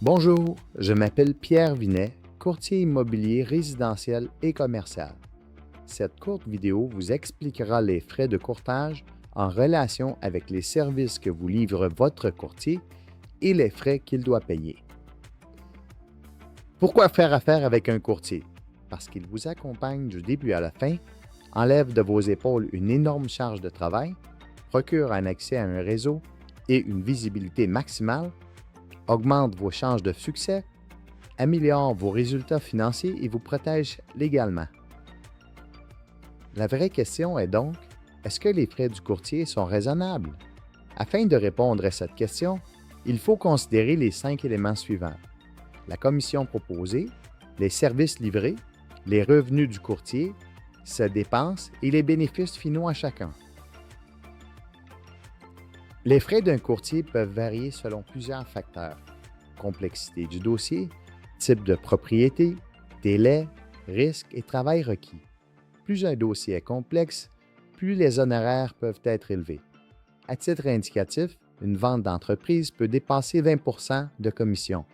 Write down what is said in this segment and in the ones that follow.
Bonjour, je m'appelle Pierre Vinet, courtier immobilier résidentiel et commercial. Cette courte vidéo vous expliquera les frais de courtage en relation avec les services que vous livre votre courtier et les frais qu'il doit payer. Pourquoi faire affaire avec un courtier? Parce qu'il vous accompagne du début à la fin, enlève de vos épaules une énorme charge de travail, procure un accès à un réseau et une visibilité maximale, augmente vos chances de succès, améliore vos résultats financiers et vous protège légalement. La vraie question est donc, est-ce que les frais du courtier sont raisonnables? Afin de répondre à cette question, il faut considérer les 5 éléments suivants: la commission proposée, les services livrés, les revenus du courtier, ses dépenses et les bénéfices finaux à chacun. Les frais d'un courtier peuvent varier selon plusieurs facteurs: complexité du dossier, type de propriété, délai, risque et travail requis. Plus un dossier est complexe, plus les honoraires peuvent être élevés. À titre indicatif, une vente d'entreprise peut dépasser 20 % de commission,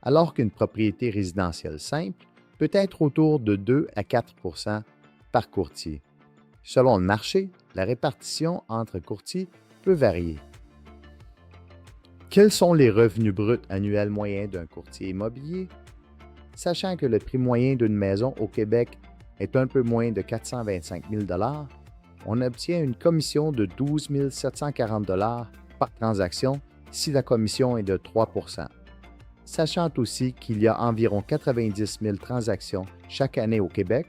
alors qu'une propriété résidentielle simple peut être autour de 2 à 4 % par courtier. Selon le marché, la répartition entre courtiers peut varier. Quels sont les revenus bruts annuels moyens d'un courtier immobilier? Sachant que le prix moyen d'une maison au Québec est un peu moins de 425 000 $, on obtient une commission de 12 740 $ par transaction si la commission est de 3 %. Sachant aussi qu'il y a environ 90 000 transactions chaque année au Québec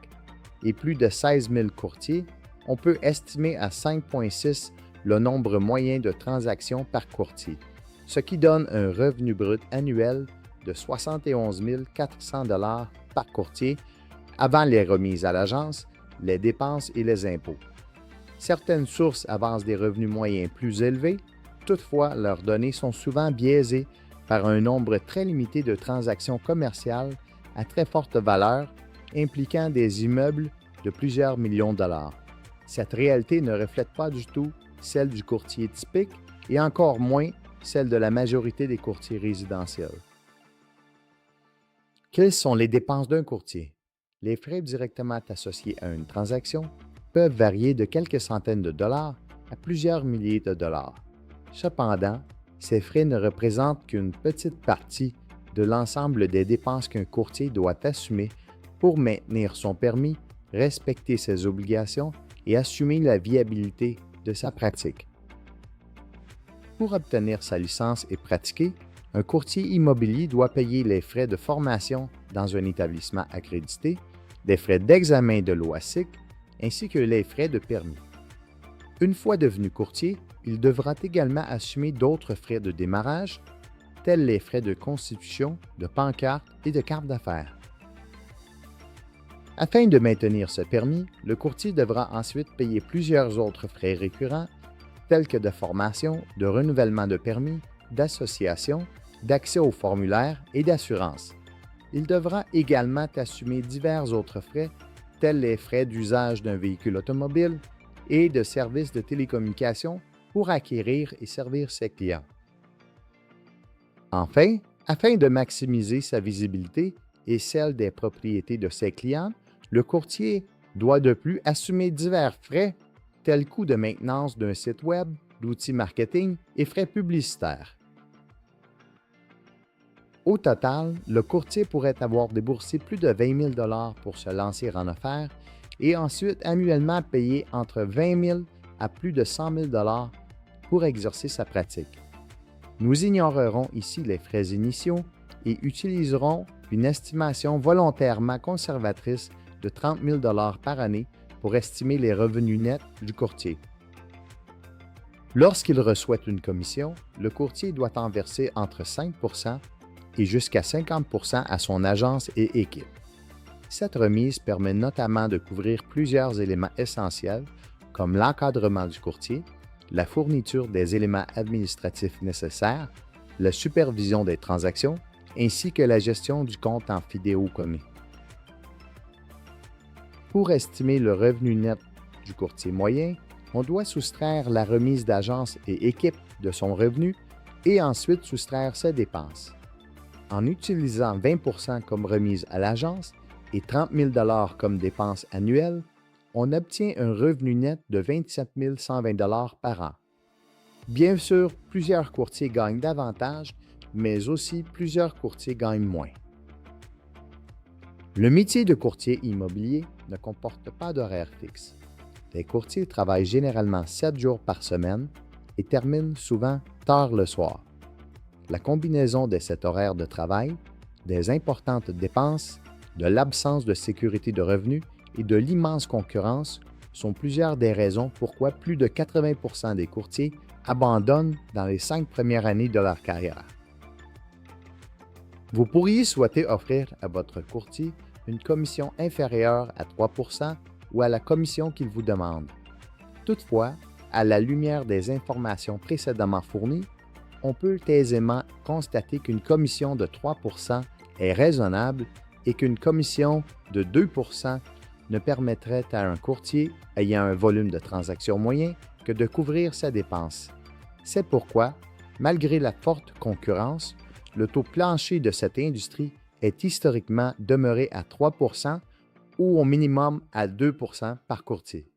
et plus de 16 000 courtiers, on peut estimer à 5,6 le nombre moyen de transactions par courtier, ce qui donne un revenu brut annuel de 71 400 $ par courtier avant les remises à l'agence, les dépenses et les impôts. Certaines sources avancent des revenus moyens plus élevés, toutefois leurs données sont souvent biaisées par un nombre très limité de transactions commerciales à très forte valeur impliquant des immeubles de plusieurs millions de dollars. Cette réalité ne reflète pas du tout celle du courtier typique et encore moins celle de la majorité des courtiers résidentiels. Quelles sont les dépenses d'un courtier? Les frais directement associés à une transaction peuvent varier de quelques centaines de dollars à plusieurs milliers de dollars. Cependant, ces frais ne représentent qu'une petite partie de l'ensemble des dépenses qu'un courtier doit assumer pour maintenir son permis, respecter ses obligations et assumer la viabilité de sa pratique. Pour obtenir sa licence et pratiquer, un courtier immobilier doit payer les frais de formation dans un établissement accrédité, des frais d'examen de l'OASIC, ainsi que les frais de permis. Une fois devenu courtier, il devra également assumer d'autres frais de démarrage, tels les frais de constitution, de pancarte et de carte d'affaires. Afin de maintenir ce permis, le courtier devra ensuite payer plusieurs autres frais récurrents, tels que de formation, de renouvellement de permis, d'association, d'accès au formulaire et d'assurance. Il devra également assumer divers autres frais, tels les frais d'usage d'un véhicule automobile et de services de télécommunication pour acquérir et servir ses clients. Enfin, afin de maximiser sa visibilité et celle des propriétés de ses clients, le courtier doit de plus assumer divers frais, tels coûts de maintenance d'un site web, d'outils marketing et frais publicitaires. Au total, le courtier pourrait avoir déboursé plus de 20 000 $ pour se lancer en affaires et ensuite annuellement payer entre 20 000 à plus de 100 000 $ pour exercer sa pratique. Nous ignorerons ici les frais initiaux et utiliserons une estimation volontairement conservatrice de 30 000 $ par année pour estimer les revenus nets du courtier. Lorsqu'il reçoit une commission, le courtier doit en verser entre 5 % et jusqu'à 50 % à son agence et équipe. Cette remise permet notamment de couvrir plusieurs éléments essentiels comme l'encadrement du courtier, la fourniture des éléments administratifs nécessaires, la supervision des transactions ainsi que la gestion du compte en fidéocommis. Pour estimer le revenu net du courtier moyen, on doit soustraire la remise d'agence et équipe de son revenu et ensuite soustraire ses dépenses. En utilisant 20 comme remise à l'agence et 30 000 comme dépense annuelle, on obtient un revenu net de 27 120 par an. Bien sûr, plusieurs courtiers gagnent davantage, mais aussi plusieurs courtiers gagnent moins. Le métier de courtier immobilier ne comporte pas d'horaire fixe. Les courtiers travaillent généralement 7 jours par semaine et terminent souvent tard le soir. La combinaison de cet horaire de travail, des importantes dépenses, de l'absence de sécurité de revenus et de l'immense concurrence sont plusieurs des raisons pourquoi plus de 80 des courtiers abandonnent dans les 5 premières années de leur carrière. Vous pourriez souhaiter offrir à votre courtier une commission inférieure à 3 ou à la commission qu'il vous demande. Toutefois, à la lumière des informations précédemment fournies, on peut aisément constater qu'une commission de 3 est raisonnable et qu'une commission de 2 ne permettrait à un courtier ayant un volume de transactions moyen que de couvrir sa dépense. C'est pourquoi, malgré la forte concurrence, le taux plancher de cette industrie est historiquement demeuré à 3 ou au minimum à 2 par courtier.